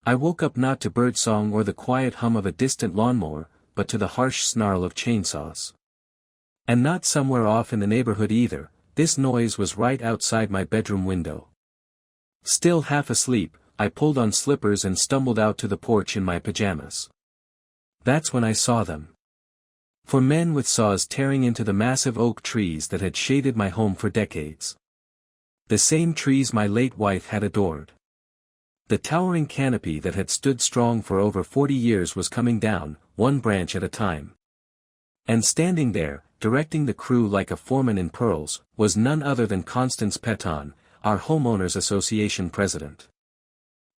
I woke up not to birdsong or the quiet hum of a distant lawnmower, but to the harsh snarl of chainsaws. And not somewhere off in the neighborhood either, this noise was right outside my bedroom window. Still half asleep, I pulled on slippers and stumbled out to the porch in my pajamas. That's when I saw them. 4 men with saws tearing into the massive oak trees that had shaded my home for decades. The same trees my late wife had adored. The towering canopy that had stood strong for over 40 years was coming down, one branch at a time. And standing there, directing the crew like a foreman in pearls, was none other than Constance, our homeowners association president.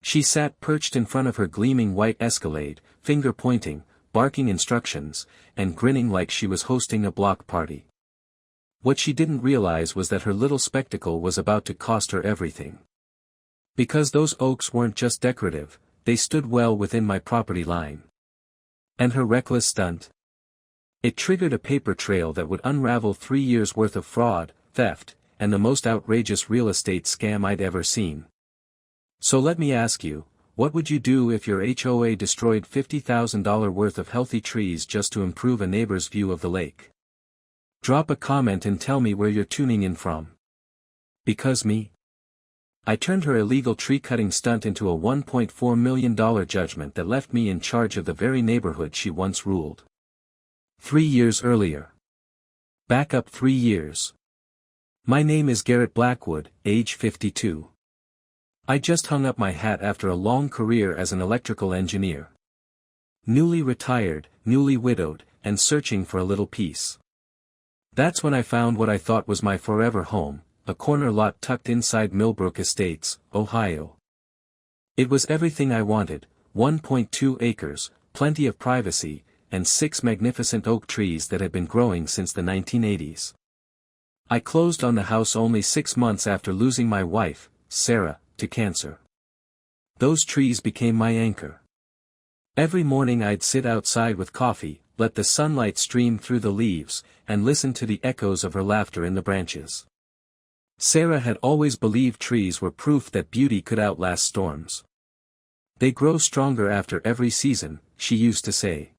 She sat perched in front of her gleaming white Escalade, finger pointing, barking instructions, and grinning like she was hosting a block party. What she didn't realize was that her little spectacle was about to cost her everything. Because those oaks weren't just decorative, they stood well within my property line. And her reckless stunt? It triggered a paper trail that would unravel 3 years' worth of fraud, theft, and the most outrageous real estate scam I'd ever seen. So let me ask you, what would you do if your HOA destroyed $50,000 worth of healthy trees just to improve a neighbor's view of the lake? Drop a comment and tell me where you're tuning in from. Because me? I turned her illegal tree-cutting stunt into a $1.4 million judgment that left me in charge of the very neighborhood she once ruled. 3 years earlier. Back up 3 years. My name is Garrett Blackwood, age 52. I just hung up my hat after a long career as an electrical engineer. Newly retired, newly widowed, and searching for a little peace. That's when I found what I thought was my forever home, a corner lot tucked inside Millbrook Estates, Ohio. It was everything I wanted, 1.2 acres, plenty of privacy, and 6 magnificent oak trees that had been growing since the 1980s. I closed on the house only 6 months after losing my wife, Sarah, to cancer. Those trees became my anchor. Every morning I'd sit outside with coffee, let the sunlight stream through the leaves, and listen to the echoes of her laughter in the branches. Sarah had always believed trees were proof that beauty could outlast storms. They grow stronger after every season, she used to say.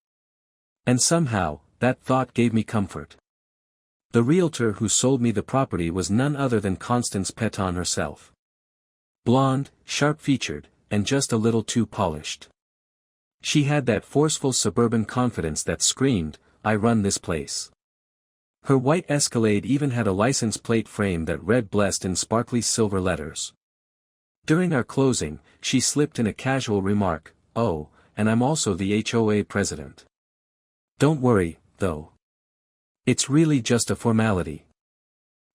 And somehow, that thought gave me comfort. The realtor who sold me the property was none other than Constance herself. Blonde, sharp-featured, and just a little too polished. She had that forceful suburban confidence that screamed, "I run this place." Her white Escalade even had a license plate frame that read "Blessed" in sparkly silver letters. During our closing, she slipped in a casual remark, "Oh, and I'm also the HOA president. Don't worry, though. It's really just a formality.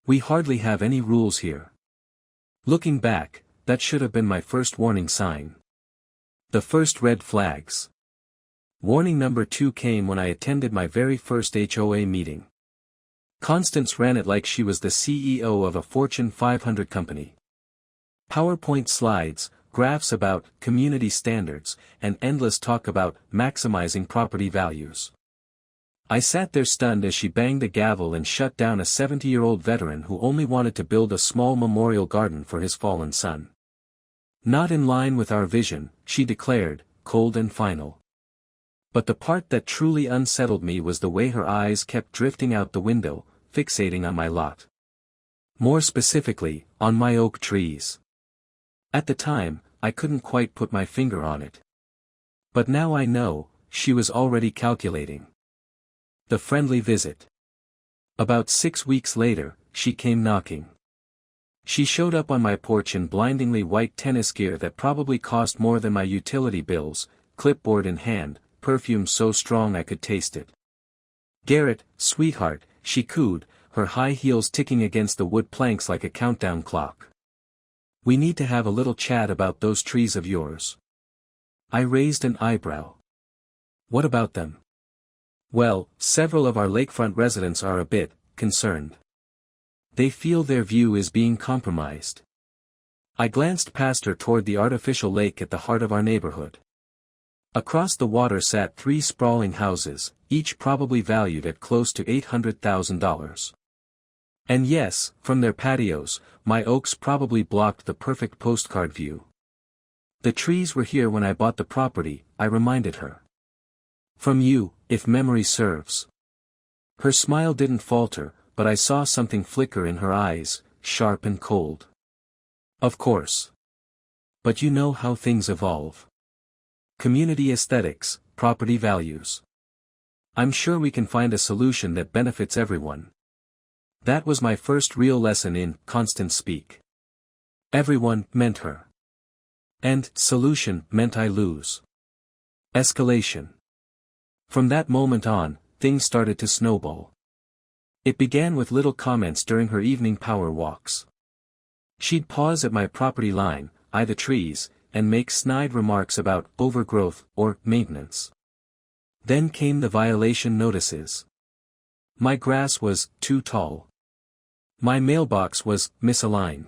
We hardly have any rules here." Looking back, that should have been my first warning sign. The first red flags. Warning number 2 came when I attended my very first HOA meeting. Constance ran it like she was the CEO of a Fortune 500 company. PowerPoint slides, graphs about community standards, and endless talk about maximizing property values. I sat there stunned as she banged the gavel and shut down a 70-year-old veteran who only wanted to build a small memorial garden for his fallen son. Not in line with our vision, she declared, cold and final. But the part that truly unsettled me was the way her eyes kept drifting out the window, fixating on my lot. More specifically, on my oak trees. At the time, I couldn't quite put my finger on it. But now I know, she was already calculating. The friendly visit. About 6 weeks later, she came knocking. She showed up on my porch in blindingly white tennis gear that probably cost more than my utility bills, clipboard in hand, perfume so strong I could taste it. "Garrett, sweetheart," she cooed, her high heels ticking against the wood planks like a countdown clock. "We need to have a little chat about those trees of yours." I raised an eyebrow. "What about them?" "Well, several of our lakefront residents are a bit concerned. They feel their view is being compromised." I glanced past her toward the artificial lake at the heart of our neighborhood. Across the water sat 3 sprawling houses, each probably valued at close to $800,000. And yes, from their patios, my oaks probably blocked the perfect postcard view. The trees were here when I bought the property, I reminded her. From you, if memory serves. Her smile didn't falter, but I saw something flicker in her eyes, sharp and cold. Of course. But you know how things evolve. Community aesthetics, property values. I'm sure we can find a solution that benefits everyone. That was my first real lesson in Constance speak. Everyone meant her. And solution meant I lose. Escalation. From that moment on, things started to snowball. It began with little comments during her evening power walks. She'd pause at my property line, eye the trees, and make snide remarks about overgrowth or maintenance. Then came the violation notices. My grass was too tall. My mailbox was misaligned.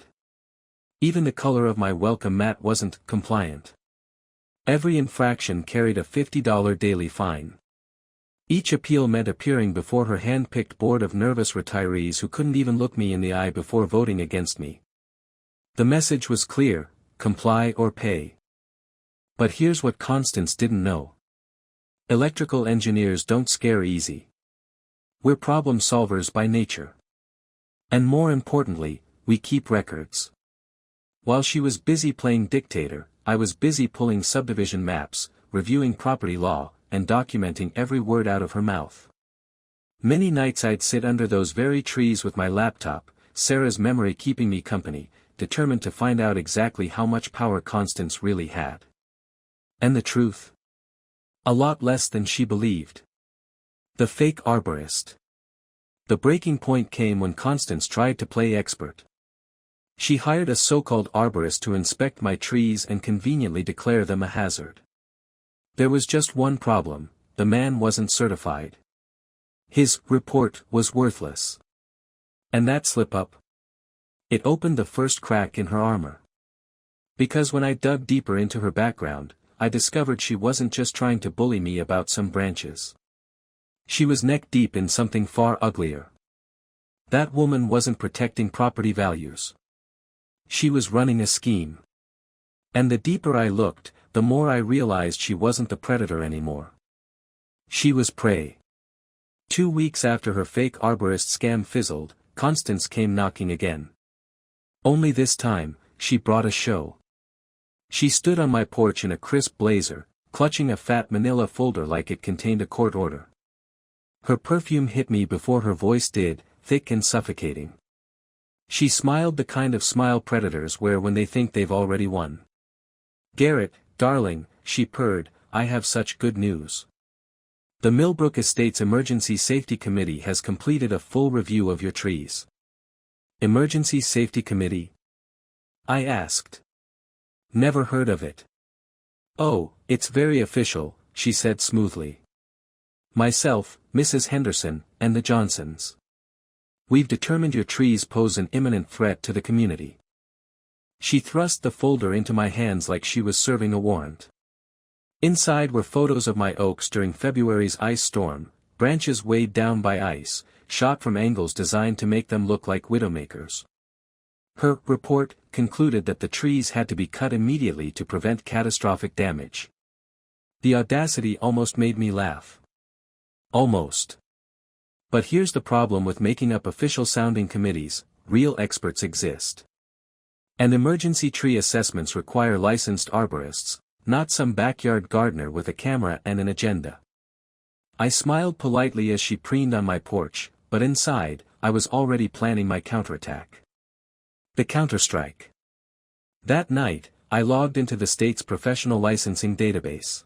Even the color of my welcome mat wasn't compliant. Every infraction carried a $50 daily fine. Each appeal meant appearing before her hand-picked board of nervous retirees who couldn't even look me in the eye before voting against me. The message was clear: comply or pay. But here's what Constance didn't know. Electrical engineers don't scare easy. We're problem solvers by nature. And more importantly, we keep records. While she was busy playing dictator, I was busy pulling subdivision maps, reviewing property law, and documenting every word out of her mouth. Many nights I'd sit under those very trees with my laptop, Sarah's memory keeping me company, determined to find out exactly how much power Constance really had. And the truth? A lot less than she believed. The fake arborist. The breaking point came when Constance tried to play expert. She hired a so-called arborist to inspect my trees and conveniently declare them a hazard. There was just one problem: the man wasn't certified. His report was worthless. And that slip-up? It opened the first crack in her armor. Because when I dug deeper into her background, I discovered she wasn't just trying to bully me about some branches. She was neck-deep in something far uglier. That woman wasn't protecting property values. She was running a scheme. And the deeper I looked, the more I realized she wasn't the predator anymore. She was prey. 2 weeks after her fake arborist scam fizzled, Constance came knocking again. Only this time, she brought a show. She stood on my porch in a crisp blazer, clutching a fat manila folder like it contained a court order. Her perfume hit me before her voice did, thick and suffocating. She smiled the kind of smile predators wear when they think they've already won. "Garrett, darling," she purred, "I have such good news. The Millbrook Estates Emergency Safety Committee has completed a full review of your trees." "Emergency Safety Committee?" I asked. "Never heard of it." "Oh, it's very official," she said smoothly. "Myself, Mrs. Henderson, and the Johnsons. We've determined your trees pose an imminent threat to the community." She thrust the folder into my hands like she was serving a warrant. Inside were photos of my oaks during February's ice storm, branches weighed down by ice, shot from angles designed to make them look like widowmakers. Her report concluded that the trees had to be cut immediately to prevent catastrophic damage. The audacity almost made me laugh. Almost. But here's the problem with making up official-sounding committees: real experts exist. And emergency tree assessments require licensed arborists, not some backyard gardener with a camera and an agenda. I smiled politely as she preened on my porch, but inside, I was already planning my counterattack. The counterstrike. That night, I logged into the state's professional licensing database.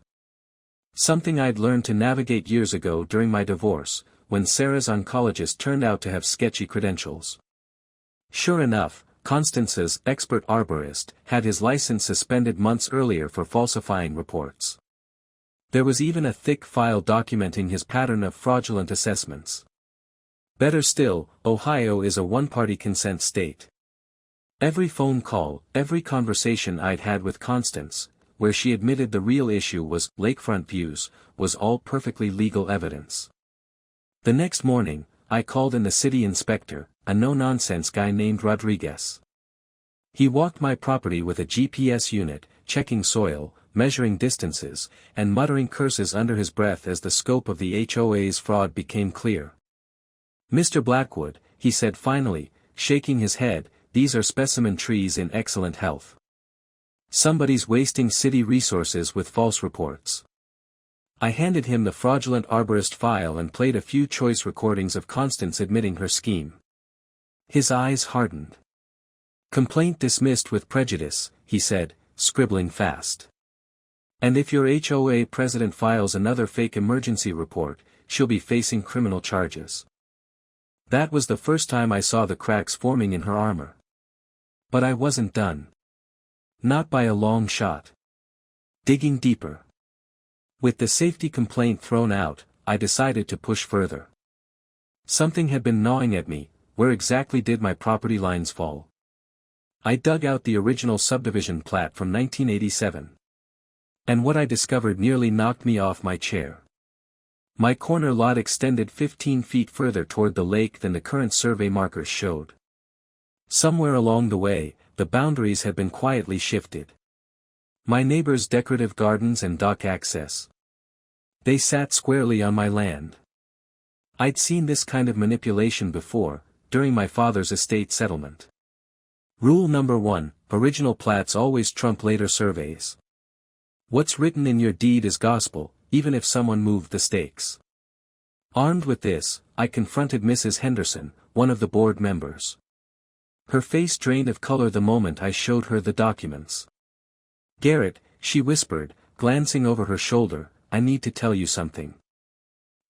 Something I'd learned to navigate years ago during my divorce, when Sarah's oncologist turned out to have sketchy credentials. Sure enough, Constance's expert arborist had his license suspended months earlier for falsifying reports. There was even a thick file documenting his pattern of fraudulent assessments. Better still, Ohio is a one-party consent state. Every phone call, every conversation I'd had with Constance, where she admitted the real issue was lakefront views, was all perfectly legal evidence. The next morning, I called in the city inspector, a no-nonsense guy named Rodriguez. He walked my property with a GPS unit, checking soil, measuring distances, and muttering curses under his breath as the scope of the HOA's fraud became clear. "Mr. Blackwood," he said finally, shaking his head, "these are specimen trees in excellent health. Somebody's wasting city resources with false reports." I handed him the fraudulent arborist file and played a few choice recordings of Constance admitting her scheme. His eyes hardened. "Complaint dismissed with prejudice," he said, scribbling fast. "And if your HOA president files another fake emergency report, she'll be facing criminal charges." That was the first time I saw the cracks forming in her armor. But I wasn't done. Not by a long shot. Digging deeper. With the safety complaint thrown out, I decided to push further. Something had been gnawing at me. Where exactly did my property lines fall? I dug out the original subdivision plat from 1987. And what I discovered nearly knocked me off my chair. My corner lot extended 15 feet further toward the lake than the current survey markers showed. Somewhere along the way, the boundaries had been quietly shifted. My neighbor's decorative gardens and dock access. They sat squarely on my land. I'd seen this kind of manipulation before, during my father's estate settlement. Rule number 1, original plats always trump later surveys. What's written in your deed is gospel, even if someone moved the stakes. Armed with this, I confronted Mrs. Henderson, one of the board members. Her face drained of color the moment I showed her the documents. "Garrett," she whispered, glancing over her shoulder, "I need to tell you something.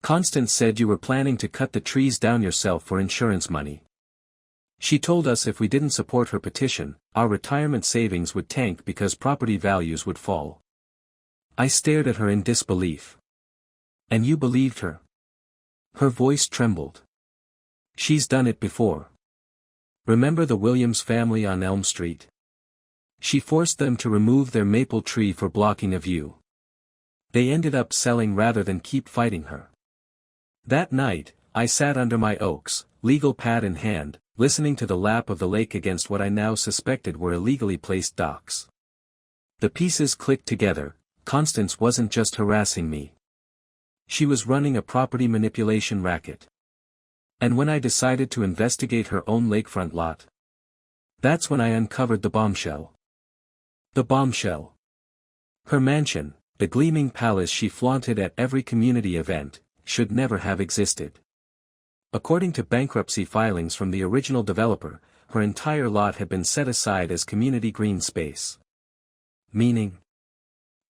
Constance said you were planning to cut the trees down yourself for insurance money. She told us if we didn't support her petition, our retirement savings would tank because property values would fall." I stared at her in disbelief. "And you believed her?" Her voice trembled. "She's done it before. Remember the Williams family on Elm Street? She forced them to remove their maple tree for blocking a view. They ended up selling rather than keep fighting her. That night, I sat under my oaks, legal pad in hand, listening to the lap of the lake against what I now suspected were illegally placed docks. The pieces clicked together. Constance wasn't just harassing me. She was running a property manipulation racket. And when I decided to investigate her own lakefront lot, that's when I uncovered the bombshell. The bombshell. Her mansion, the gleaming palace she flaunted at every community event, should never have existed. According to bankruptcy filings from the original developer, her entire lot had been set aside as community green space. Meaning,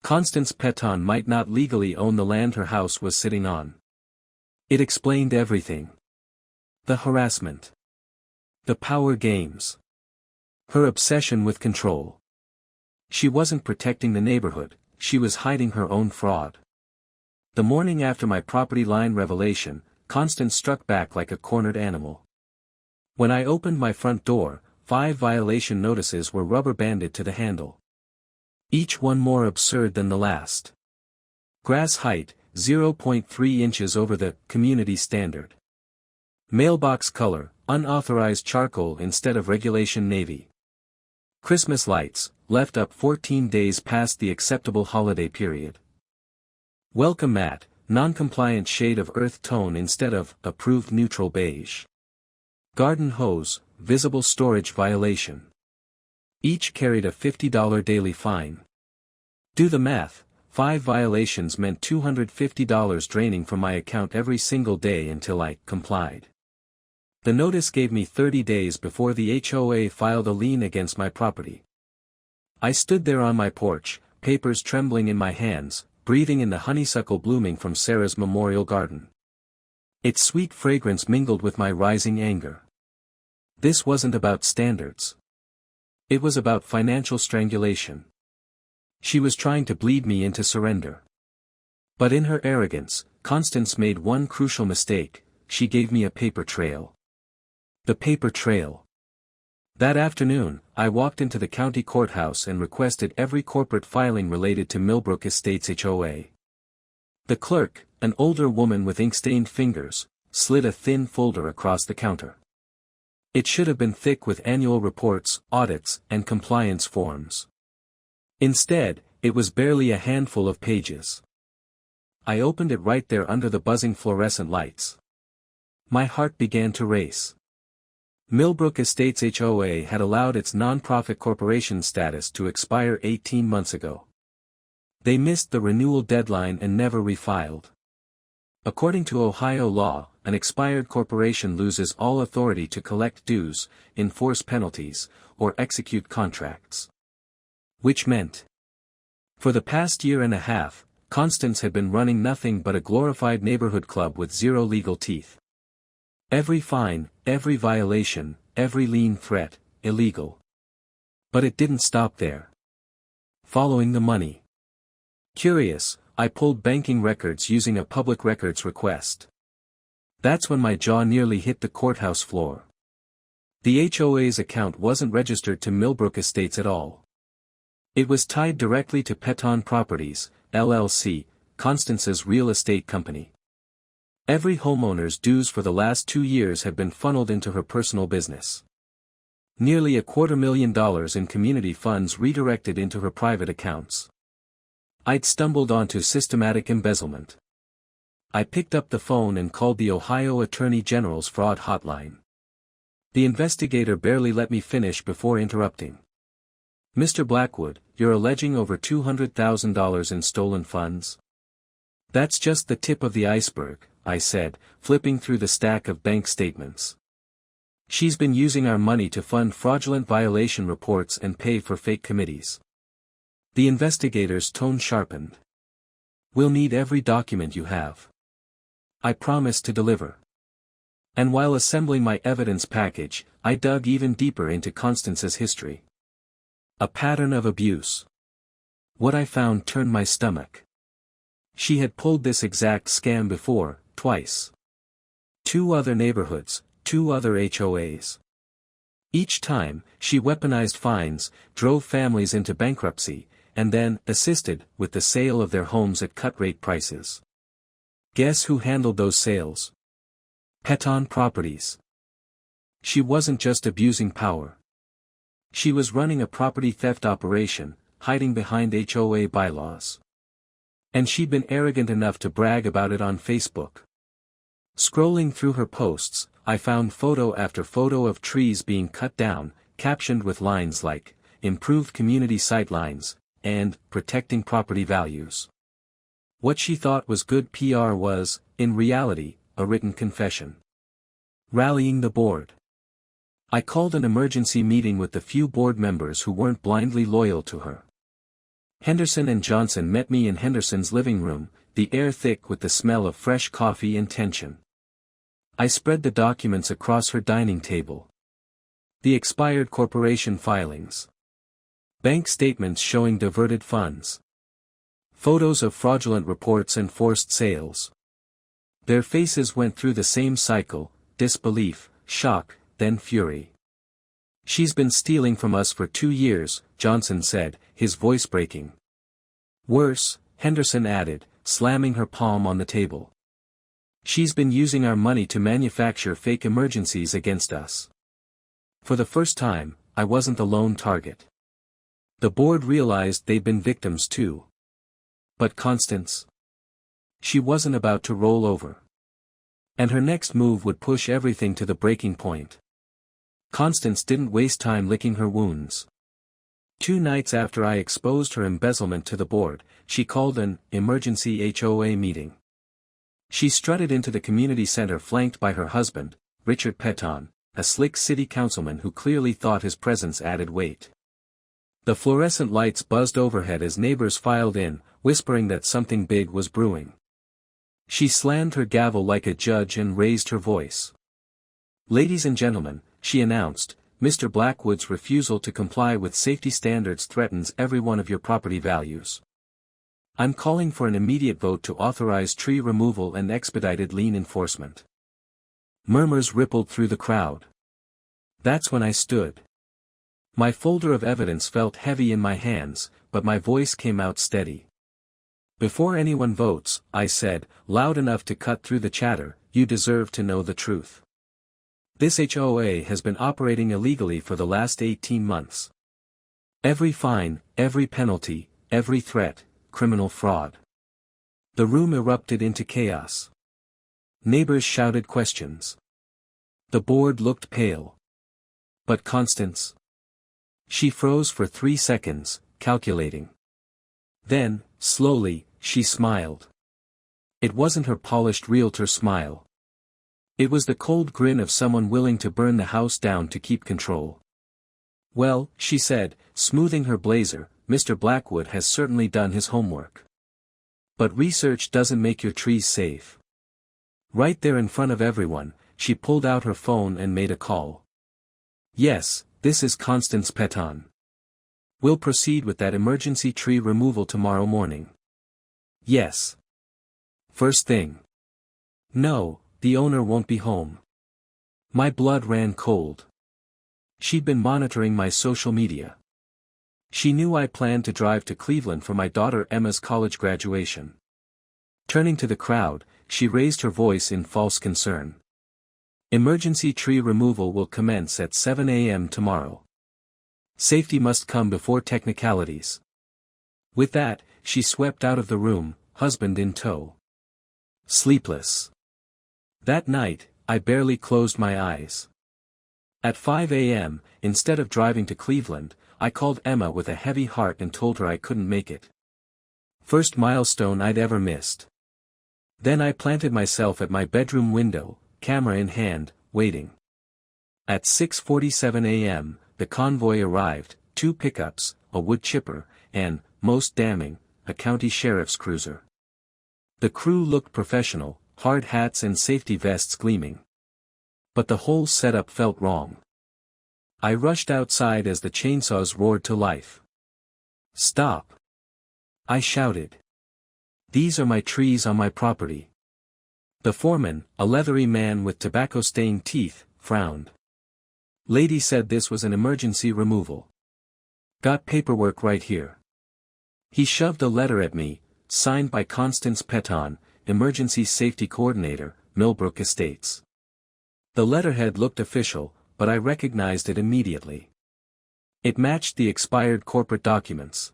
Constance Peton might not legally own the land her house was sitting on. It explained everything. The harassment. The power games. Her obsession with control. She wasn't protecting the neighborhood, she was hiding her own fraud. The morning after my property line revelation, Constance struck back like a cornered animal. When I opened my front door, 5 violation notices were rubber-banded to the handle. Each one more absurd than the last. Grass height, 0.3 inches over the community standard. Mailbox color, unauthorized charcoal instead of regulation navy. Christmas lights, left up 14 days past the acceptable holiday period. Welcome mat, non-compliant shade of earth tone instead of approved neutral beige. Garden hose, visible storage violation. Each carried a $50 daily fine. Do the math, 5 violations meant $250 draining from my account every single day until I complied. The notice gave me 30 days before the HOA filed a lien against my property. I stood there on my porch, papers trembling in my hands, breathing in the honeysuckle blooming from Sarah's memorial garden. Its sweet fragrance mingled with my rising anger. This wasn't about standards. It was about financial strangulation. She was trying to bleed me into surrender. But in her arrogance, Constance made one crucial mistake: she gave me a paper trail. The paper trail. That afternoon, I walked into the county courthouse and requested every corporate filing related to Millbrook Estates HOA. The clerk, an older woman with ink-stained fingers, slid a thin folder across the counter. It should have been thick with annual reports, audits, and compliance forms. Instead, it was barely a handful of pages. I opened it right there under the buzzing fluorescent lights. My heart began to race. Millbrook Estates HOA had allowed its non-profit corporation status to expire 18 months ago. They missed the renewal deadline and never refiled. According to Ohio law, an expired corporation loses all authority to collect dues, enforce penalties, or execute contracts. Which meant, for the past year and a half, Constance had been running nothing but a glorified neighborhood club with zero legal teeth. Every fine, every violation, every lien threat, illegal. But it didn't stop there. Following the money. Curious, I pulled banking records using a public records request. That's when my jaw nearly hit the courthouse floor. The HOA's account wasn't registered to Millbrook Estates at all. It was tied directly to Peton Properties, LLC, Constance's real estate company. Every homeowner's dues for the last 2 years had been funneled into her personal business. Nearly $250,000 in community funds redirected into her private accounts. I'd stumbled onto systematic embezzlement. I picked up the phone and called the Ohio Attorney General's fraud hotline. The investigator barely let me finish before interrupting. Mr. Blackwood, you're alleging over $200,000 in stolen funds? That's just the tip of the iceberg, I said, flipping through the stack of bank statements. She's been using our money to fund fraudulent violation reports and pay for fake committees. The investigator's tone sharpened. We'll need every document you have. I promised to deliver. And while assembling my evidence package, I dug even deeper into Constance's history. A pattern of abuse. What I found turned my stomach. She had pulled this exact scam before, twice. 2 other neighborhoods, 2 other HOAs. Each time, she weaponized fines, drove families into bankruptcy, and then assisted with the sale of their homes at cut-rate prices. Guess who handled those sales? Peton Properties. She wasn't just abusing power. She was running a property theft operation, hiding behind HOA bylaws. And she'd been arrogant enough to brag about it on Facebook. Scrolling through her posts, I found photo after photo of trees being cut down, captioned with lines like, "Improved community sightlines," and "Protecting property values." What she thought was good PR was, in reality, a written confession. Rallying the board. I called an emergency meeting with the few board members who weren't blindly loyal to her. Henderson and Johnson met me in Henderson's living room, the air thick with the smell of fresh coffee and tension. I spread the documents across her dining table. The expired corporation filings. Bank statements showing diverted funds. Photos of fraudulent reports and forced sales. Their faces went through the same cycle, disbelief, shock, then fury. "She's been stealing from us for 2 years, Johnson said, his voice breaking. "Worse," Henderson added, slamming her palm on the table. "She's been using our money to manufacture fake emergencies against us." For the first time, I wasn't the lone target. The board realized they'd been victims too. But Constance? She wasn't about to roll over. And her next move would push everything to the breaking point. Constance didn't waste time licking her wounds. 2 nights after I exposed her embezzlement to the board, she called an emergency HOA meeting. She strutted into the community center flanked by her husband, Richard Peton, a slick city councilman who clearly thought his presence added weight. The fluorescent lights buzzed overhead as neighbors filed in, whispering that something big was brewing. She slammed her gavel like a judge and raised her voice. "Ladies and gentlemen," she announced, "Mr. Blackwood's refusal to comply with safety standards threatens every one of your property values. I'm calling for an immediate vote to authorize tree removal and expedited lien enforcement." Murmurs rippled through the crowd. That's when I stood. My folder of evidence felt heavy in my hands, but my voice came out steady. "Before anyone votes," I said, loud enough to cut through the chatter, "you deserve to know the truth. This HOA has been operating illegally for the last 18 months. Every fine, every penalty, every threat, criminal fraud. The room erupted into chaos. Neighbors shouted questions. The board looked pale. But Constance? She froze for 3 seconds, calculating. Then, slowly, she smiled. It wasn't her polished realtor smile. It was the cold grin of someone willing to burn the house down to keep control. "Well," she said, smoothing her blazer, "Mr. Blackwood has certainly done his homework. But research doesn't make your trees safe." Right there in front of everyone, she pulled out her phone and made a call. "Yes, this is Constance Peton. We'll proceed with that emergency tree removal tomorrow morning." "Yes. First thing." "No, the owner won't be home." My blood ran cold. She'd been monitoring my social media. She knew I planned to drive to Cleveland for my daughter Emma's college graduation. Turning to the crowd, she raised her voice in false concern. "Emergency tree removal will commence at 7 a.m. tomorrow. Safety must come before technicalities." With that, she swept out of the room, husband in tow. Sleepless. That night, I barely closed my eyes. At 5 a.m., instead of driving to Cleveland, I called Emma with a heavy heart and told her I couldn't make it. First milestone I'd ever missed. Then I planted myself at my bedroom window, camera in hand, waiting. At 6:47 a.m., the convoy arrived, 2 pickups, a wood chipper, and, most damning, a county sheriff's cruiser. The crew looked professional, hard hats and safety vests gleaming. But the whole setup felt wrong. I rushed outside as the chainsaws roared to life. "Stop!" I shouted. "These are my trees on my property." The foreman, a leathery man with tobacco-stained teeth, frowned. "Lady said this was an emergency removal. Got paperwork right here." He shoved a letter at me, signed by Constance Peton, Emergency Safety Coordinator, Millbrook Estates. The letterhead looked official, but I recognized it immediately. It matched the expired corporate documents.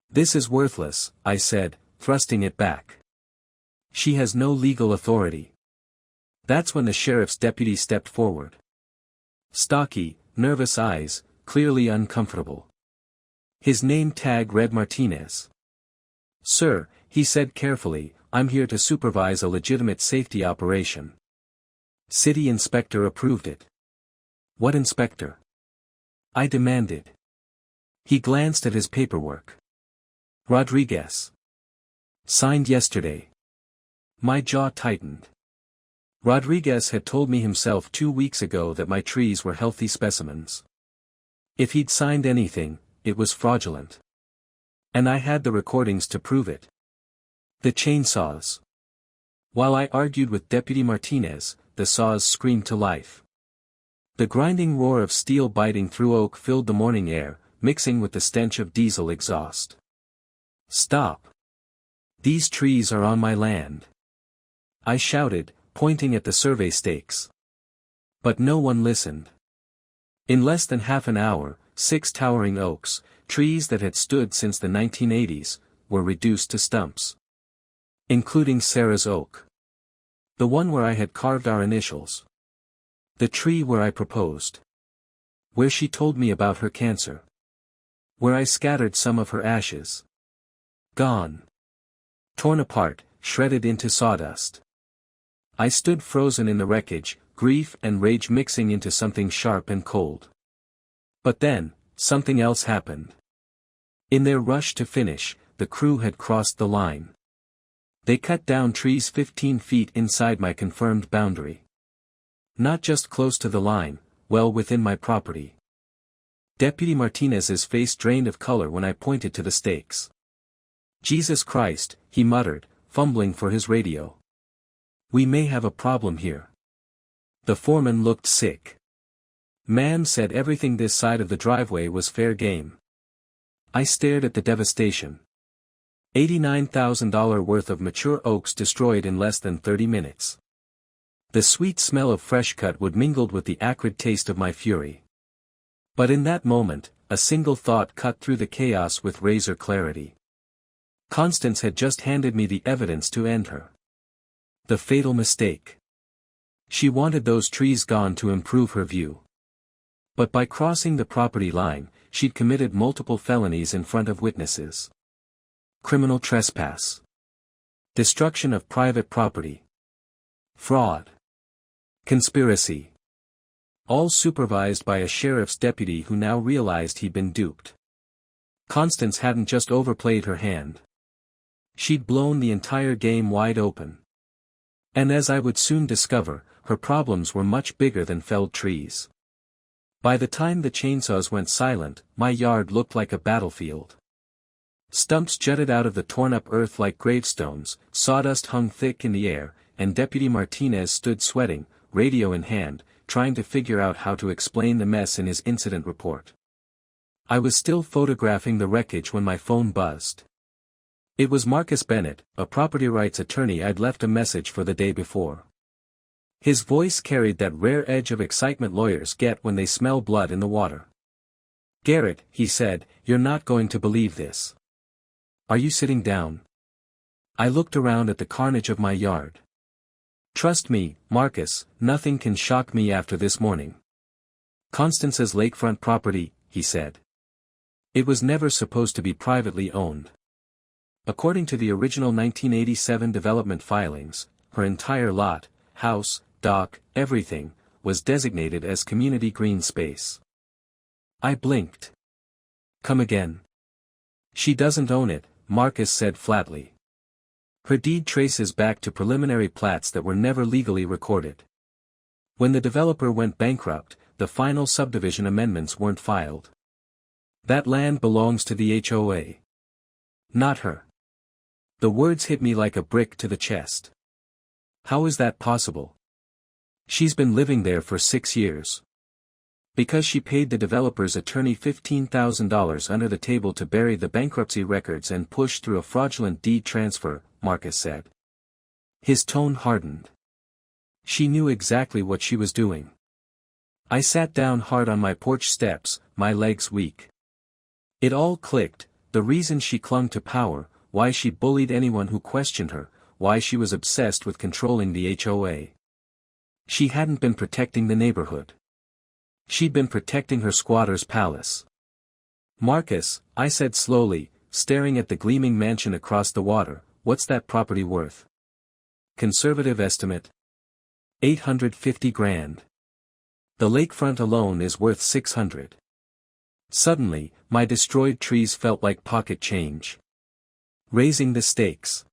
"This is worthless," I said, thrusting it back. "She has no legal authority." That's when the sheriff's deputy stepped forward. Stocky, nervous eyes, clearly uncomfortable. His name tag read Martinez. "Sir," he said carefully, "I'm here to supervise a legitimate safety operation." City inspector approved it. "What inspector?" I demanded. He glanced at his paperwork. "Rodriguez. Signed yesterday." My jaw tightened. Rodriguez had told me himself 2 weeks ago that my trees were healthy specimens. If he'd signed anything, it was fraudulent. And I had the recordings to prove it. The chainsaws. While I argued with Deputy Martinez, the saws screamed to life. The grinding roar of steel biting through oak filled the morning air, mixing with the stench of diesel exhaust. "Stop! These trees are on my land!" I shouted, pointing at the survey stakes. But no one listened. In less than half an hour, 6 towering oaks, trees that had stood since the 1980s, were reduced to stumps. Including Sarah's oak. The one where I had carved our initials. The tree where I proposed. Where she told me about her cancer. Where I scattered some of her ashes. Gone. Torn apart, shredded into sawdust. I stood frozen in the wreckage, grief and rage mixing into something sharp and cold. But then, something else happened. In their rush to finish, the crew had crossed the line. They cut down trees 15 feet inside my confirmed boundary. Not just close to the line, well within my property. Deputy Martinez's face drained of color when I pointed to the stakes. "Jesus Christ," he muttered, fumbling for his radio. "We may have a problem here." The foreman looked sick. "Ma'am said everything this side of the driveway was fair game." I stared at the devastation. $89,000 worth of mature oaks destroyed in less than 30 minutes. The sweet smell of fresh cut wood mingled with the acrid taste of my fury. But in that moment, a single thought cut through the chaos with razor clarity. Constance had just handed me the evidence to end her. The fatal mistake. She wanted those trees gone to improve her view. But by crossing the property line, she'd committed multiple felonies in front of witnesses. Criminal trespass. Destruction of private property. Fraud. Conspiracy. All supervised by a sheriff's deputy who now realized he'd been duped. Constance hadn't just overplayed her hand. She'd blown the entire game wide open. And as I would soon discover, her problems were much bigger than felled trees. By the time the chainsaws went silent, my yard looked like a battlefield. Stumps jutted out of the torn-up earth like gravestones, sawdust hung thick in the air, and Deputy Martinez stood sweating, radio in hand, trying to figure out how to explain the mess in his incident report. I was still photographing the wreckage when my phone buzzed. It was Marcus Bennett, a property rights attorney I'd left a message for the day before. His voice carried that rare edge of excitement lawyers get when they smell blood in the water. "Garrett," he said, "you're not going to believe this. Are you sitting down?" I looked around at the carnage of my yard. "Trust me, Marcus, nothing can shock me after this morning. Constance's lakefront property," he said. "It was never supposed to be privately owned. According to the original 1987 development filings, her entire lot, house, dock, everything, was designated as community green space." I blinked. "Come again." "She doesn't own it," Marcus said flatly. "Her deed traces back to preliminary plats that were never legally recorded. When the developer went bankrupt, the final subdivision amendments weren't filed. That land belongs to the HOA. Not her." The words hit me like a brick to the chest. "How is that possible? She's been living there for 6 years. Because she paid the developer's attorney $15,000 under the table to bury the bankruptcy records and push through a fraudulent deed transfer," Marcus said. His tone hardened. "She knew exactly what she was doing." I sat down hard on my porch steps, my legs weak. It all clicked, the reason she clung to power, why she bullied anyone who questioned her, why she was obsessed with controlling the HOA. She hadn't been protecting the neighborhood. She'd been protecting her squatter's palace. "Marcus," I said slowly, staring at the gleaming mansion across the water, "what's that property worth?" "Conservative estimate. $850,000. The lakefront alone is worth $600. Suddenly, my destroyed trees felt like pocket change. Raising the stakes.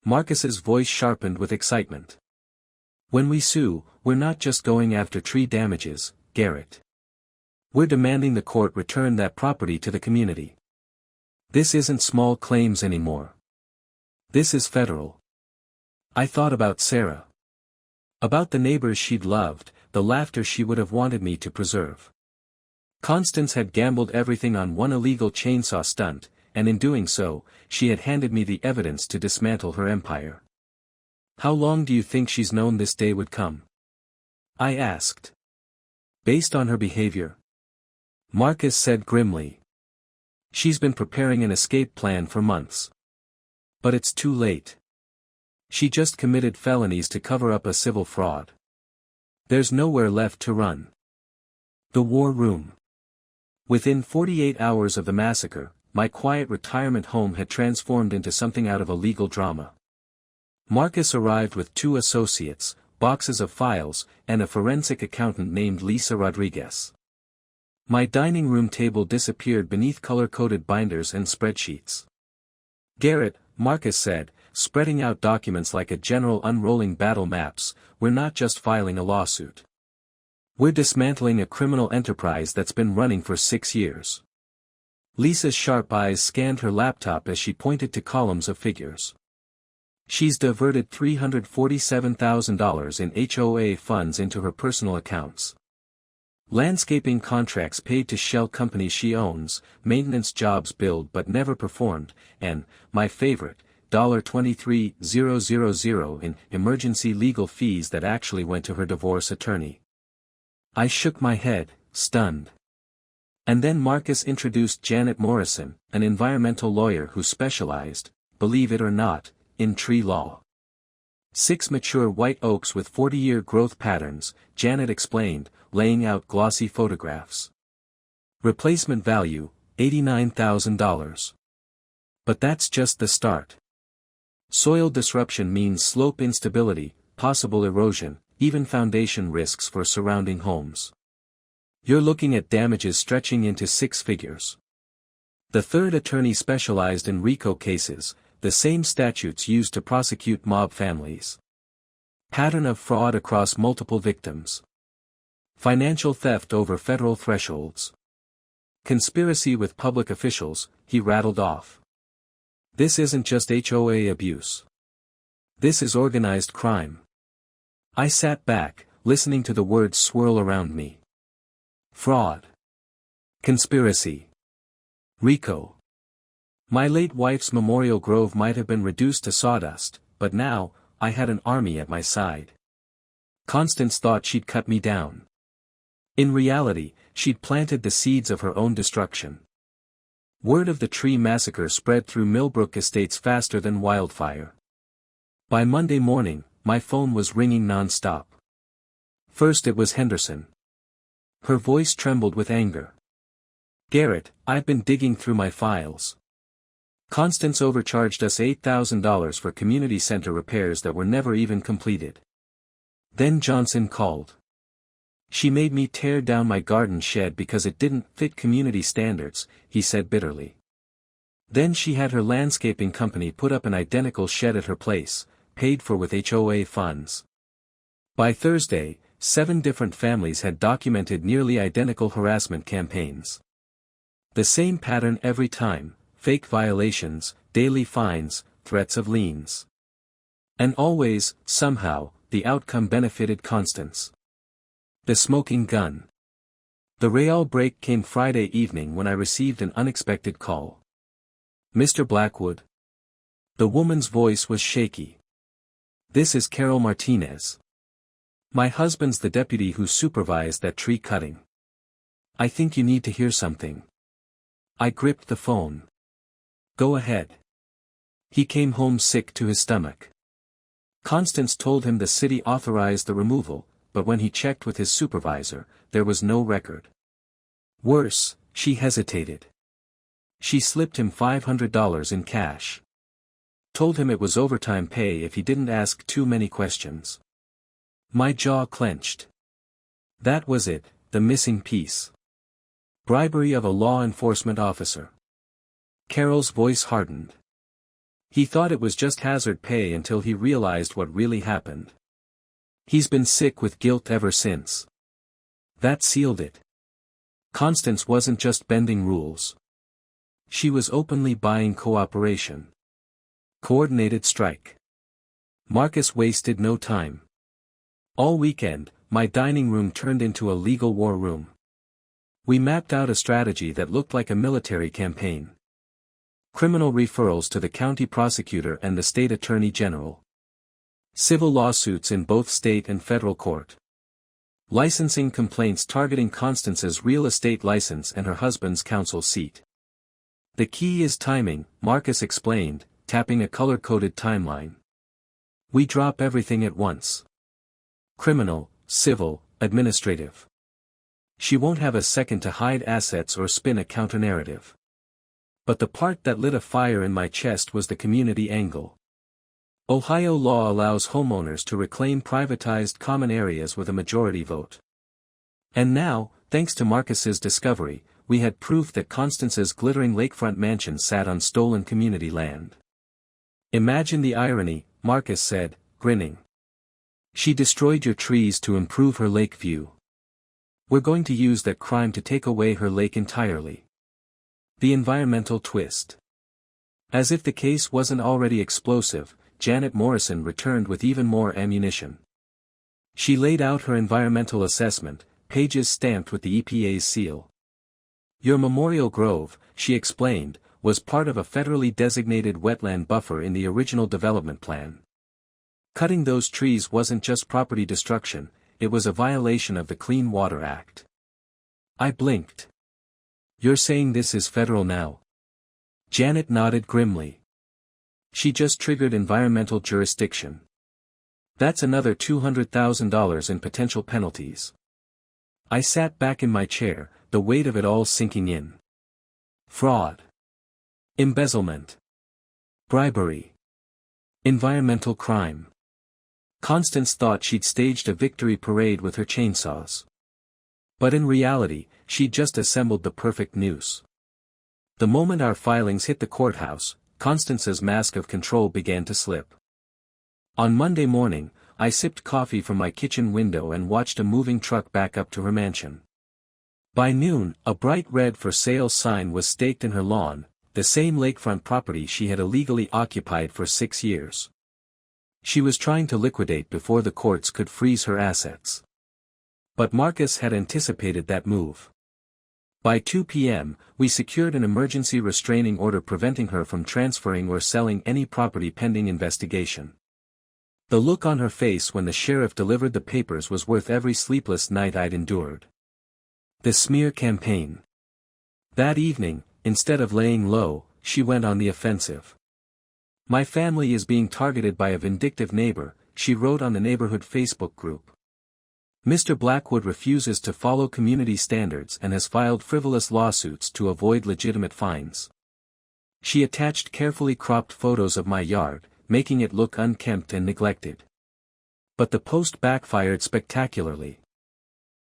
Marcus's voice sharpened with excitement. "When we sue, we're not just going after tree damages, Garrett. We're demanding the court return that property to the community. This isn't small claims anymore. This is federal." I thought about Sarah. About the neighbors she'd loved, the laughter she would have wanted me to preserve. Constance had gambled everything on one illegal chainsaw stunt, and in doing so, she had handed me the evidence to dismantle her empire. "How long do you think she's known this day would come?" I asked. "Based on her behavior?" Marcus said grimly. "She's been preparing an escape plan for months. But it's too late. She just committed felonies to cover up a civil fraud. There's nowhere left to run." The war room. Within 48 hours of the massacre, my quiet retirement home had transformed into something out of a legal drama. Marcus arrived with 2 associates, boxes of files, and a forensic accountant named Lisa Rodriguez. My dining room table disappeared beneath color-coded binders and spreadsheets. "Garrett," Marcus said, spreading out documents like a general unrolling battle maps, "we're not just filing a lawsuit. We're dismantling a criminal enterprise that's been running for 6 years." Lisa's sharp eyes scanned her laptop as she pointed to columns of figures. "She's diverted $347,000 in HOA funds into her personal accounts. Landscaping contracts paid to shell companies she owns, maintenance jobs billed but never performed, and, my favorite, $23,000 in emergency legal fees that actually went to her divorce attorney." I shook my head, stunned. And then Marcus introduced Janet Morrison, an environmental lawyer who specialized, believe it or not, in tree law. 6 mature white oaks with 40-year growth patterns, Janet explained, laying out glossy photographs. Replacement value, $89,000. But that's just the start. Soil disruption means slope instability, possible erosion, even foundation risks for surrounding homes. You're looking at damages stretching into 6 figures. The third attorney specialized in RICO cases, the same statutes used to prosecute mob families. Pattern of fraud across multiple victims. Financial theft over federal thresholds. Conspiracy with public officials, he rattled off. This isn't just HOA abuse. This is organized crime. I sat back, listening to the words swirl around me. Fraud. Conspiracy. RICO. My late wife's memorial grove might have been reduced to sawdust, but now, I had an army at my side. Constance thought she'd cut me down. In reality, she'd planted the seeds of her own destruction. Word of the tree massacre spread through Millbrook Estates faster than wildfire. By Monday morning, my phone was ringing non-stop. First it was Henderson. Her voice trembled with anger. Garrett, I've been digging through my files. Constance overcharged us $8,000 for community center repairs that were never even completed. Then Johnson called. She made me tear down my garden shed because it didn't fit community standards, he said bitterly. Then she had her landscaping company put up an identical shed at her place, paid for with HOA funds. By Thursday, 7 different families had documented nearly identical harassment campaigns. The same pattern every time, fake violations, daily fines, threats of liens. And always, somehow, the outcome benefited Constance. The smoking gun. The real break came Friday evening when I received an unexpected call. Mr. Blackwood. The woman's voice was shaky. This is Carol Martinez. My husband's the deputy who supervised that tree cutting. I think you need to hear something. I gripped the phone. Go ahead. He came home sick to his stomach. Constance told him the city authorized the removal, but when he checked with his supervisor, there was no record. Worse, she hesitated. She slipped him $500 in cash. Told him it was overtime pay if he didn't ask too many questions. My jaw clenched. That was it, the missing piece. Bribery of a law enforcement officer. Carol's voice hardened. He thought it was just hazard pay until he realized what really happened. He's been sick with guilt ever since. That sealed it. Constance wasn't just bending rules. She was openly buying cooperation. Coordinated strike. Marcus wasted no time. All weekend, my dining room turned into a legal war room. We mapped out a strategy that looked like a military campaign. Criminal referrals to the county prosecutor and the state attorney general. Civil lawsuits in both state and federal court. Licensing complaints targeting Constance's real estate license and her husband's council seat. The key is timing, Marcus explained, tapping a color-coded timeline. We drop everything at once. Criminal, civil, administrative. She won't have a second to hide assets or spin a counter-narrative. But the part that lit a fire in my chest was the community angle. Ohio law allows homeowners to reclaim privatized common areas with a majority vote. And now, thanks to Marcus's discovery, we had proof that Constance's glittering lakefront mansion sat on stolen community land. Imagine the irony, Marcus said, grinning. She destroyed your trees to improve her lake view. We're going to use that crime to take away her lake entirely. The environmental twist. As if the case wasn't already explosive, Janet Morrison returned with even more ammunition. She laid out her environmental assessment, pages stamped with the EPA's seal. Your memorial grove, she explained, was part of a federally designated wetland buffer in the original development plan. Cutting those trees wasn't just property destruction, it was a violation of the Clean Water Act. I blinked. You're saying this is federal now? Janet nodded grimly. She just triggered environmental jurisdiction. That's another $200,000 in potential penalties. I sat back in my chair, the weight of it all sinking in. Fraud. Embezzlement. Bribery. Environmental crime. Constance thought she'd staged a victory parade with her chainsaws. But in reality, she'd just assembled the perfect noose. The moment our filings hit the courthouse, Constance's mask of control began to slip. On Monday morning, I sipped coffee from my kitchen window and watched a moving truck back up to her mansion. By noon, a bright red for sale sign was staked in her lawn, the same lakefront property she had illegally occupied for 6 years. She was trying to liquidate before the courts could freeze her assets. But Marcus had anticipated that move. By 2 p.m., we secured an emergency restraining order preventing her from transferring or selling any property pending investigation. The look on her face when the sheriff delivered the papers was worth every sleepless night I'd endured. The smear campaign. That evening, instead of laying low, she went on the offensive. My family is being targeted by a vindictive neighbor, she wrote on the neighborhood Facebook group. Mr. Blackwood refuses to follow community standards and has filed frivolous lawsuits to avoid legitimate fines. She attached carefully cropped photos of my yard, making it look unkempt and neglected. But the post backfired spectacularly.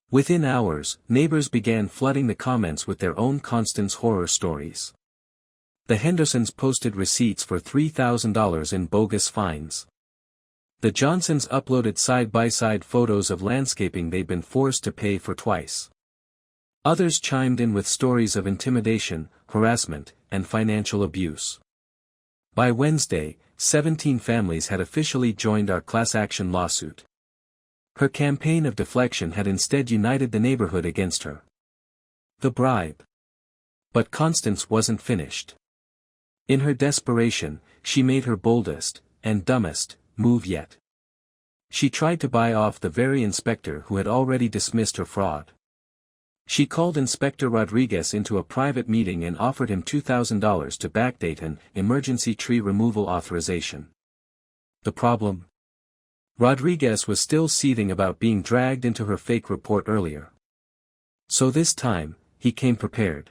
Within hours, neighbors began flooding the comments with their own Constance horror stories. The Hendersons posted receipts for $3,000 in bogus fines. The Johnsons uploaded side-by-side photos of landscaping they'd been forced to pay for twice. Others chimed in with stories of intimidation, harassment, and financial abuse. By Wednesday, 17 families had officially joined our class action lawsuit. Her campaign of deflection had instead united the neighborhood against her. The bribe. But Constance wasn't finished. In her desperation, she made her boldest, and dumbest, move yet. She tried to buy off the very inspector who had already dismissed her fraud. She called Inspector Rodriguez into a private meeting and offered him $2,000 to backdate an emergency tree removal authorization. The problem? Rodriguez was still seething about being dragged into her fake report earlier. So this time, he came prepared.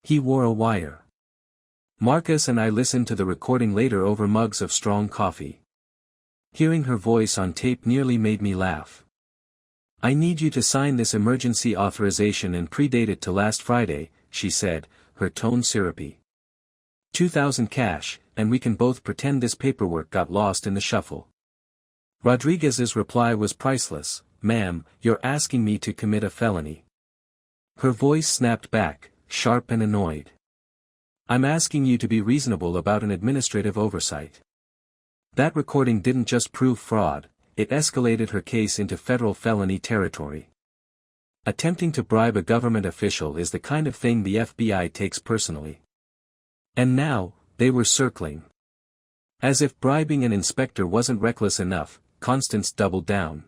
He wore a wire. Marcus and I listened to the recording later over mugs of strong coffee. Hearing her voice on tape nearly made me laugh. I need you to sign this emergency authorization and predate it to last Friday, she said, her tone syrupy. $2,000 cash, and we can both pretend this paperwork got lost in the shuffle. Rodriguez's reply was priceless. Ma'am, you're asking me to commit a felony. Her voice snapped back, sharp and annoyed. I'm asking you to be reasonable about an administrative oversight. That recording didn't just prove fraud, it escalated her case into federal felony territory. Attempting to bribe a government official is the kind of thing the FBI takes personally. And now, they were circling. As if bribing an inspector wasn't reckless enough, Constance doubled down.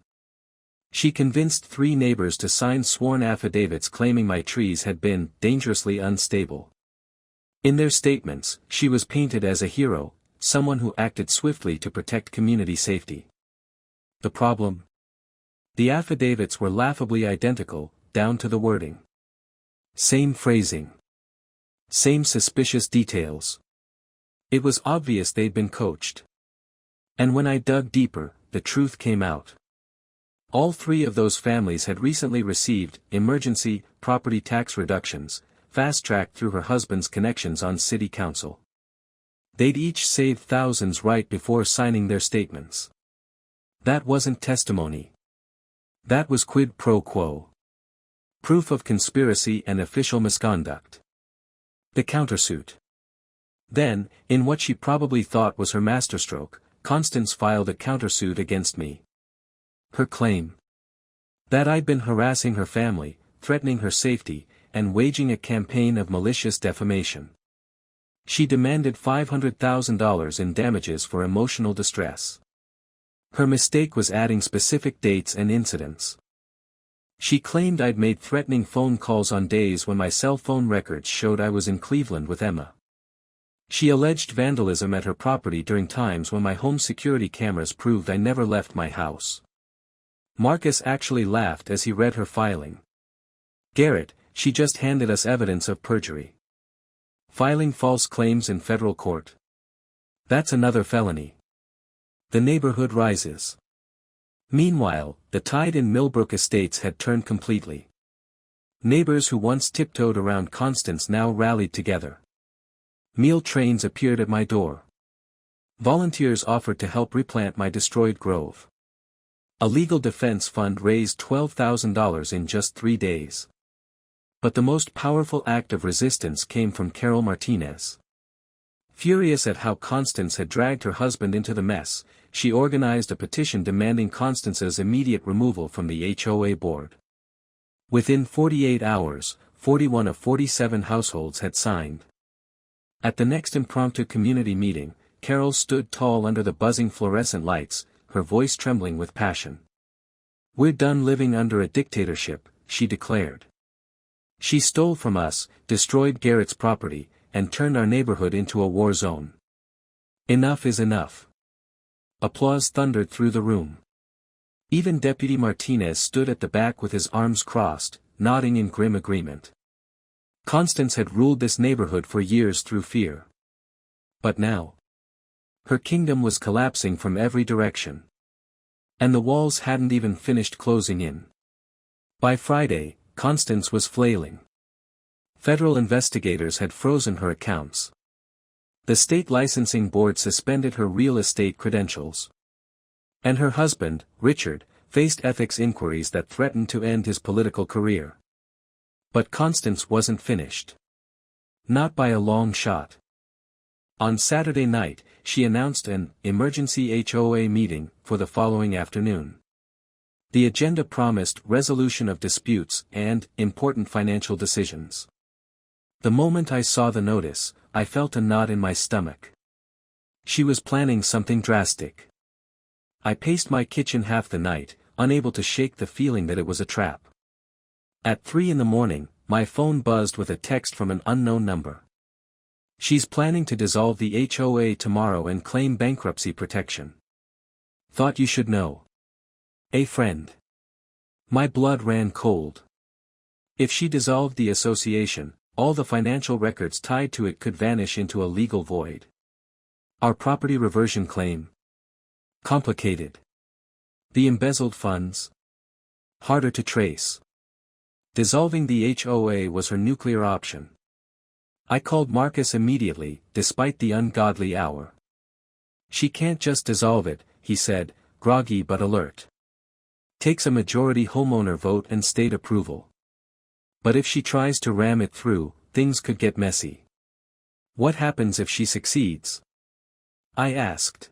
She convinced 3 neighbors to sign sworn affidavits claiming my trees had been dangerously unstable. In their statements, she was painted as a hero, someone who acted swiftly to protect community safety. The problem? The affidavits were laughably identical, down to the wording. Same phrasing. Same suspicious details. It was obvious they'd been coached. And when I dug deeper, the truth came out. All 3 of those families had recently received emergency property tax reductions, fast-tracked through her husband's connections on city council. They'd each saved thousands right before signing their statements. That wasn't testimony. That was quid pro quo. Proof of conspiracy and official misconduct. The countersuit. Then, in what she probably thought was her masterstroke, Constance filed a countersuit against me. Her claim? That I'd been harassing her family, threatening her safety, and waging a campaign of malicious defamation. She demanded $500,000 in damages for emotional distress. Her mistake was adding specific dates and incidents. She claimed I'd made threatening phone calls on days when my cell phone records showed I was in Cleveland with Emma. She alleged vandalism at her property during times when my home security cameras proved I never left my house. Marcus actually laughed as he read her filing. "Garrett, she just handed us evidence of perjury. Filing false claims in federal court. That's another felony." The neighborhood rises. Meanwhile, the tide in Millbrook Estates had turned completely. Neighbors who once tiptoed around Constance now rallied together. Meal trains appeared at my door. Volunteers offered to help replant my destroyed grove. A legal defense fund raised $12,000 in just 3 days. But the most powerful act of resistance came from Carol Martinez. Furious at how Constance had dragged her husband into the mess, she organized a petition demanding Constance's immediate removal from the HOA board. Within 48 hours, 41 of 47 households had signed. At the next impromptu community meeting, Carol stood tall under the buzzing fluorescent lights, her voice trembling with passion. "We're done living under a dictatorship," she declared. "She stole from us, destroyed Garrett's property, and turned our neighborhood into a war zone. Enough is enough." Applause thundered through the room. Even Deputy Martinez stood at the back with his arms crossed, nodding in grim agreement. Constance had ruled this neighborhood for years through fear. But now, her kingdom was collapsing from every direction. And the walls hadn't even finished closing in. By Friday, Constance was flailing. Federal investigators had frozen her accounts. The state licensing board suspended her real estate credentials. And her husband, Richard, faced ethics inquiries that threatened to end his political career. But Constance wasn't finished. Not by a long shot. On Saturday night, she announced an emergency HOA meeting for the following afternoon. The agenda promised resolution of disputes and important financial decisions. The moment I saw the notice, I felt a knot in my stomach. She was planning something drastic. I paced my kitchen half the night, unable to shake the feeling that it was a trap. At 3 a.m, my phone buzzed with a text from an unknown number. "She's planning to dissolve the HOA tomorrow and claim bankruptcy protection. Thought you should know. A friend." My blood ran cold. If she dissolved the association, all the financial records tied to it could vanish into a legal void. Our property reversion claim. Complicated. The embezzled funds. Harder to trace. Dissolving the HOA was her nuclear option. I called Marcus immediately, despite the ungodly hour. "She can't just dissolve it," he said, groggy but alert. "Takes a majority homeowner vote and state approval. But if she tries to ram it through, things could get messy." "What happens if she succeeds?" I asked.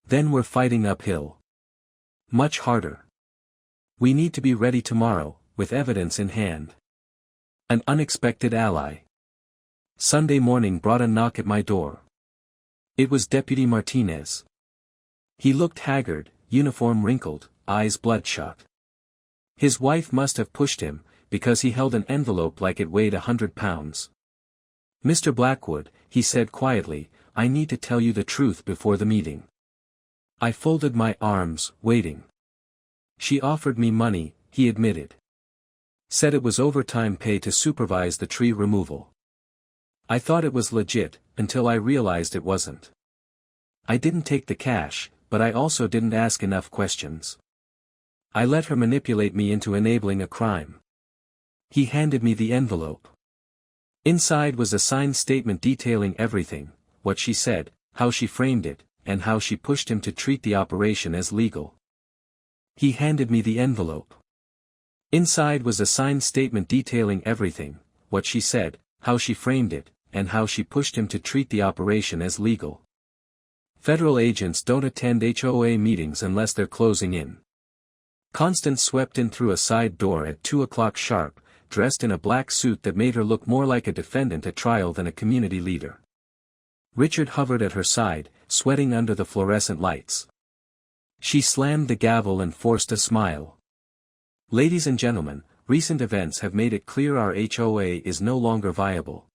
"Then we're fighting uphill. Much harder. We need to be ready tomorrow, with evidence in hand." An unexpected ally. Sunday morning brought a knock at my door. It was Deputy Martinez. He looked haggard, uniform wrinkled, eyes bloodshot. His wife must have pushed him, because he held an envelope like it weighed 100 pounds. "Mr. Blackwood," he said quietly, "I need to tell you the truth before the meeting." I folded my arms, waiting. "She offered me money," he admitted. "Said it was overtime pay to supervise the tree removal. I thought it was legit, until I realized it wasn't. I didn't take the cash, but I also didn't ask enough questions. I let her manipulate me into enabling a crime." He handed me the envelope. Inside was a signed statement detailing everything, what she said, how she framed it, and how she pushed him to treat the operation as legal. He handed me the envelope. Inside was a signed statement detailing everything, what she said, how she framed it, and how she pushed him to treat the operation as legal. Federal agents don't attend HOA meetings unless they're closing in. Constance swept in through a side door at 2 o'clock sharp, dressed in a black suit that made her look more like a defendant at trial than a community leader. Richard hovered at her side, sweating under the fluorescent lights. She slammed the gavel and forced a smile. Ladies and gentlemen, recent events have made it clear our HOA is no longer viable.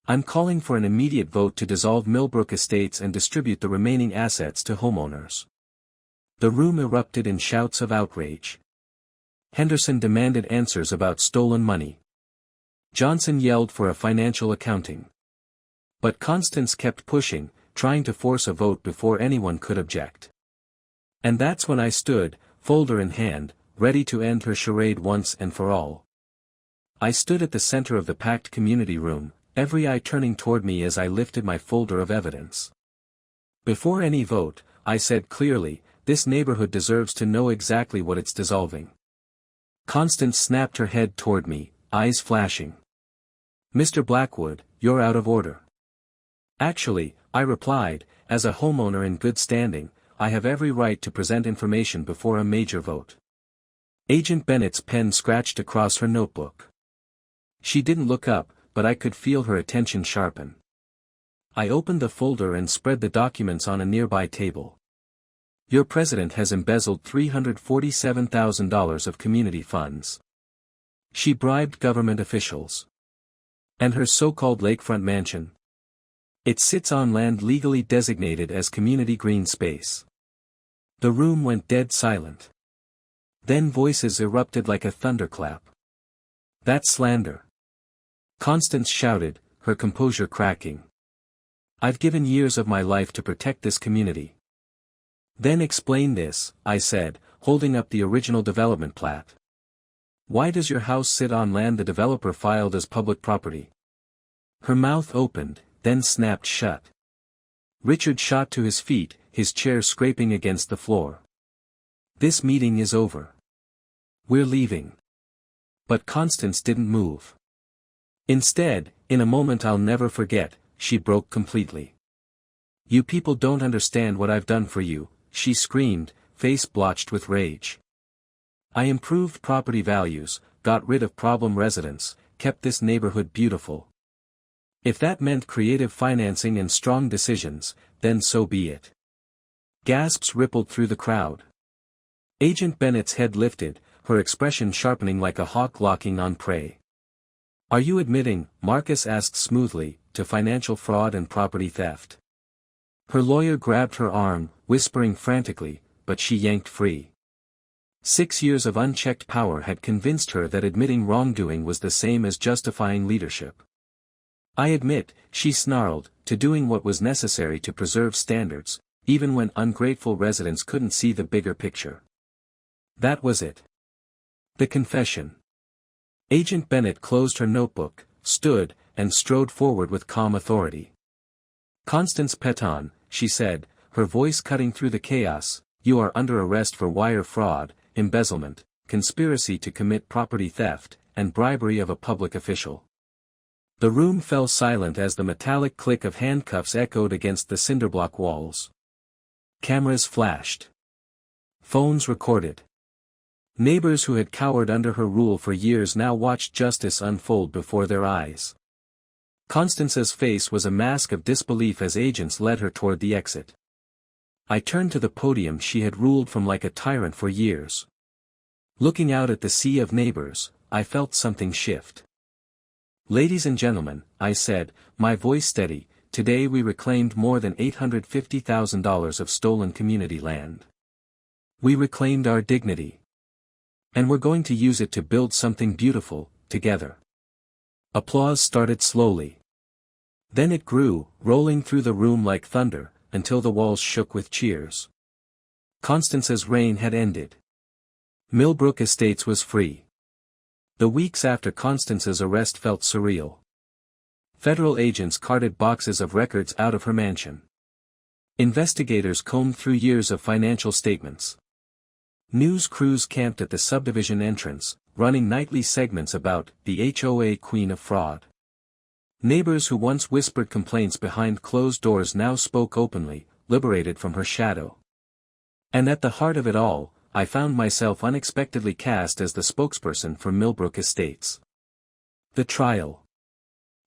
I'm calling for an immediate vote to dissolve Millbrook Estates and distribute the remaining assets to homeowners. The room erupted in shouts of outrage. Henderson demanded answers about stolen money. Johnson yelled for a financial accounting. But Constance kept pushing, trying to force a vote before anyone could object. And that's when I stood, folder in hand, ready to end her charade once and for all. I stood at the center of the packed community room, every eye turning toward me as I lifted my folder of evidence. Before any vote, I said clearly, this neighborhood deserves to know exactly what it's dissolving. Constance snapped her head toward me, eyes flashing. Mr. Blackwood, you're out of order. Actually, I replied, as a homeowner in good standing, I have every right to present information before a major vote. Agent Bennett's pen scratched across her notebook. She didn't look up, but I could feel her attention sharpen. I opened the folder and spread the documents on a nearby table. Your president has embezzled $347,000 of community funds. She bribed government officials. And her so-called lakefront mansion? It sits on land legally designated as community green space. The room went dead silent. Then voices erupted like a thunderclap. That's slander. Constance shouted, her composure cracking. I've given years of my life to protect this community. Then explain this, I said, holding up the original development plat. Why does your house sit on land the developer filed as public property? Her mouth opened, then snapped shut. Richard shot to his feet, his chair scraping against the floor. This meeting is over. We're leaving. But Constance didn't move. Instead, in a moment I'll never forget, she broke completely. You people don't understand what I've done for you, she screamed, face blotched with rage. I improved property values, got rid of problem residents, kept this neighborhood beautiful. If that meant creative financing and strong decisions, then so be it. Gasps rippled through the crowd. Agent Bennett's head lifted, her expression sharpening like a hawk locking on prey. Are you admitting, Marcus asked smoothly, to financial fraud and property theft? Her lawyer grabbed her arm, whispering frantically, but she yanked free. 6 years of unchecked power had convinced her that admitting wrongdoing was the same as justifying leadership. I admit, she snarled, to doing what was necessary to preserve standards, even when ungrateful residents couldn't see the bigger picture. That was it. The confession. Agent Bennett closed her notebook, stood, and strode forward with calm authority. Constance Peton, she said, her voice cutting through the chaos, you are under arrest for wire fraud, embezzlement, conspiracy to commit property theft, and bribery of a public official. The room fell silent as the metallic click of handcuffs echoed against the cinderblock walls. Cameras flashed. Phones recorded. Neighbors who had cowered under her rule for years now watched justice unfold before their eyes. Constance's face was a mask of disbelief as agents led her toward the exit. I turned to the podium she had ruled from like a tyrant for years. Looking out at the sea of neighbors, I felt something shift. Ladies and gentlemen, I said, my voice steady, today we reclaimed more than $850,000 of stolen community land. We reclaimed our dignity. And we're going to use it to build something beautiful, together. Applause started slowly. Then it grew, rolling through the room like thunder, until the walls shook with cheers. Constance's reign had ended. Millbrook Estates was free. The weeks after Constance's arrest felt surreal. Federal agents carted boxes of records out of her mansion. Investigators combed through years of financial statements. News crews camped at the subdivision entrance, running nightly segments about the HOA Queen of Fraud. Neighbors who once whispered complaints behind closed doors now spoke openly, liberated from her shadow. And at the heart of it all, I found myself unexpectedly cast as the spokesperson for Millbrook Estates. The trial.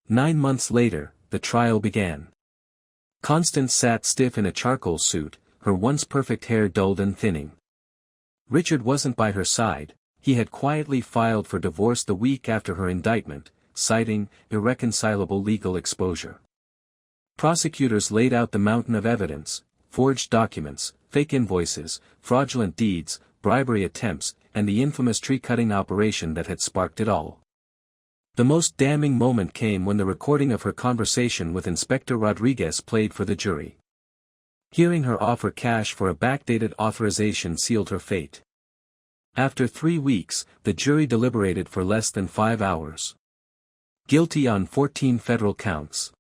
9 months later, the trial began. Constance sat stiff in a charcoal suit, her once perfect hair dulled and thinning. Richard wasn't by her side, he had quietly filed for divorce the week after her indictment, citing irreconcilable legal exposure. Prosecutors laid out the mountain of evidence: forged documents, fake invoices, fraudulent deeds, bribery attempts, and the infamous tree-cutting operation that had sparked it all. The most damning moment came when the recording of her conversation with Inspector Rodriguez played for the jury. Hearing her offer cash for a backdated authorization sealed her fate. After 3 weeks, the jury deliberated for less than 5 hours. Guilty on 14 federal counts.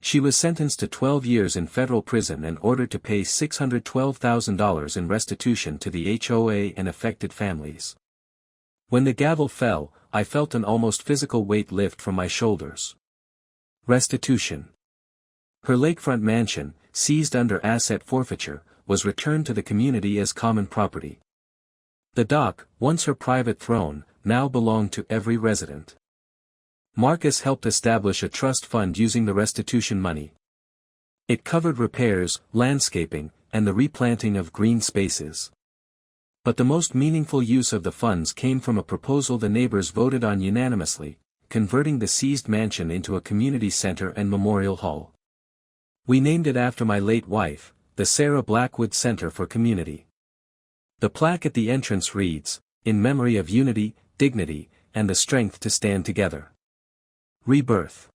She was sentenced to 12 years in federal prison and ordered to pay $612,000 in restitution to the HOA and affected families. When the gavel fell, I felt an almost physical weight lift from my shoulders. Restitution. Her lakefront mansion, seized under asset forfeiture, was returned to the community as common property. The dock, once her private throne, now belonged to every resident. Marcus helped establish a trust fund using the restitution money. It covered repairs, landscaping, and the replanting of green spaces. But the most meaningful use of the funds came from a proposal the neighbors voted on unanimously, converting the seized mansion into a community center and memorial hall. We named it after my late wife, the Sarah Blackwood Center for Community. The plaque at the entrance reads, "In memory of unity, dignity, and the strength to stand together." Rebirth.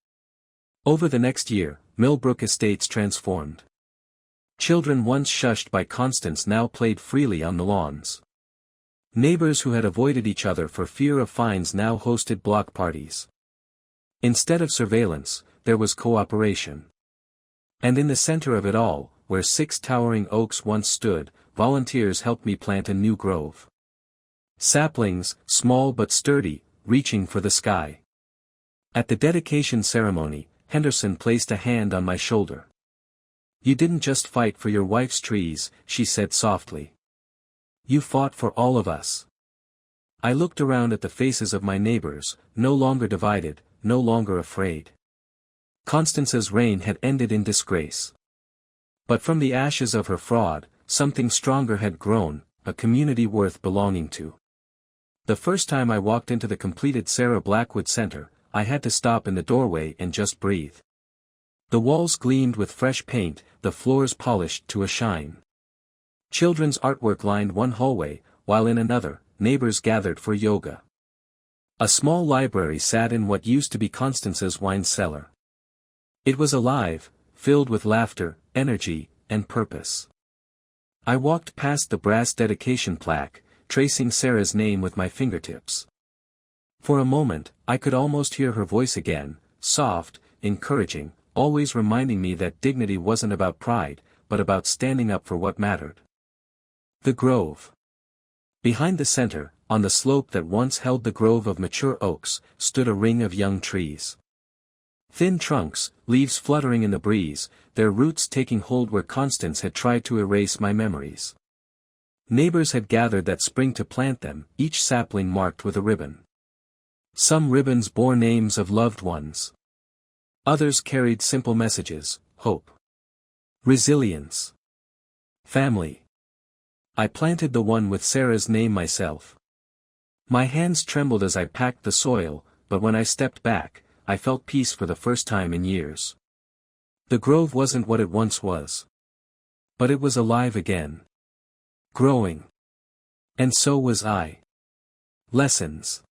Over the next year, Millbrook Estates transformed. Children once shushed by Constance now played freely on the lawns. Neighbors who had avoided each other for fear of fines now hosted block parties. Instead of surveillance, there was cooperation. And in the center of it all, where 6 towering oaks once stood, volunteers helped me plant a new grove. Saplings, small but sturdy, reaching for the sky. At the dedication ceremony, Henderson placed a hand on my shoulder. "You didn't just fight for your wife's trees," she said softly. "You fought for all of us." I looked around at the faces of my neighbors, no longer divided, no longer afraid. Constance's reign had ended in disgrace. But from the ashes of her fraud, something stronger had grown, a community worth belonging to. The first time I walked into the completed Sarah Blackwood Center, I had to stop in the doorway and just breathe. The walls gleamed with fresh paint, the floors polished to a shine. Children's artwork lined one hallway, while in another, neighbors gathered for yoga. A small library sat in what used to be Constance's wine cellar. It was alive, filled with laughter, energy, and purpose. I walked past the brass dedication plaque, tracing Sarah's name with my fingertips. For a moment, I could almost hear her voice again, soft, encouraging, always reminding me that dignity wasn't about pride, but about standing up for what mattered. The grove. Behind the center, on the slope that once held the grove of mature oaks, stood a ring of young trees. Thin trunks, leaves fluttering in the breeze, their roots taking hold where Constance had tried to erase my memories. Neighbors had gathered that spring to plant them, each sapling marked with a ribbon. Some ribbons bore names of loved ones. Others carried simple messages: hope, resilience, family. I planted the one with Sarah's name myself. My hands trembled as I packed the soil, but when I stepped back, I felt peace for the first time in years. The grove wasn't what it once was. But it was alive again. Growing. And so was I. Lessons.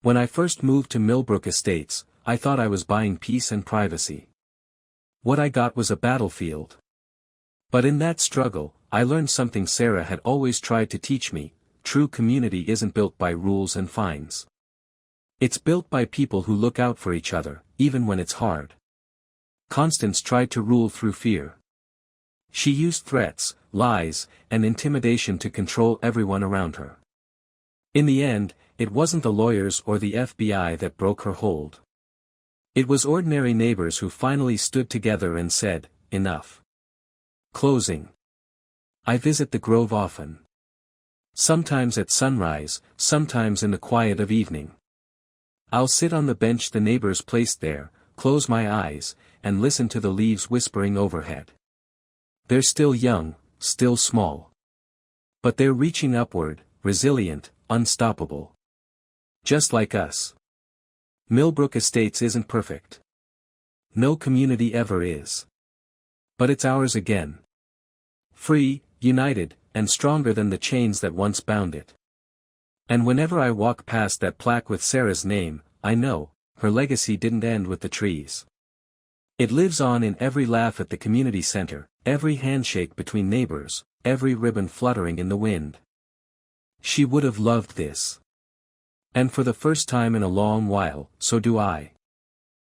When I first moved to Millbrook Estates, I thought I was buying peace and privacy. What I got was a battlefield. But in that struggle, I learned something Sarah had always tried to teach me: true community isn't built by rules and fines. It's built by people who look out for each other, even when it's hard. Constance tried to rule through fear. She used threats, lies, and intimidation to control everyone around her. In the end, it wasn't the lawyers or the FBI that broke her hold. It was ordinary neighbors who finally stood together and said, "Enough." Closing. I visit the grove often. Sometimes at sunrise, sometimes in the quiet of evening. I'll sit on the bench the neighbors placed there, close my eyes, and listen to the leaves whispering overhead. They're still young, still small. But they're reaching upward, resilient, unstoppable. Just like us. Millbrook Estates isn't perfect. No community ever is. But it's ours again. Free, united, and stronger than the chains that once bound it. And whenever I walk past that plaque with Sarah's name, I know, her legacy didn't end with the trees. It lives on in every laugh at the community center, every handshake between neighbors, every ribbon fluttering in the wind. She would have loved this. And for the first time in a long while, so do I.